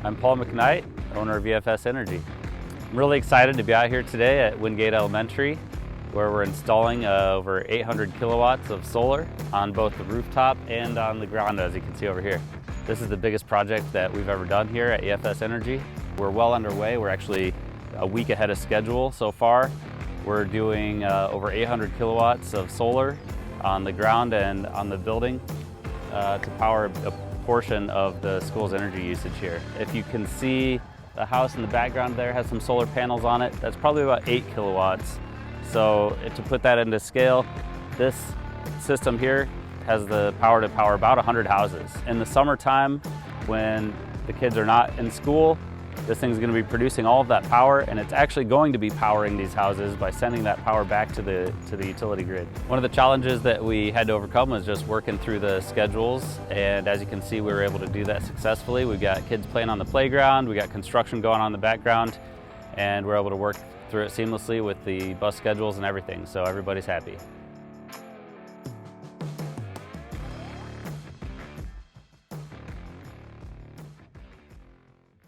I'm Paul McKnight, owner of EFS Energy. I'm really excited to be out here today at Wingate Elementary, where we're installing over 800 kilowatts of solar on both the rooftop and on the ground, as you can see over here. This is the biggest project that we've ever done here at EFS Energy. We're well underway. We're actually a week ahead of schedule so far. We're doing over 800 kilowatts of solar on the ground and on the building to power a portion of the school's energy usage here. If you can see, the house in the background there has some solar panels on it. That's probably about 8 kilowatts. So to put that into scale, this system here has the power to power about 100 houses. In the summertime, when the kids are not in school, this thing's going to be producing all of that power, and it's actually going to be powering these houses by sending that power back to the utility grid. One of the challenges that we had to overcome was just working through the schedules, and as you can see, we were able to do that successfully. We've got kids playing on the playground, we got construction going on in the background, and we're able to work through it seamlessly with the bus schedules and everything, so everybody's happy.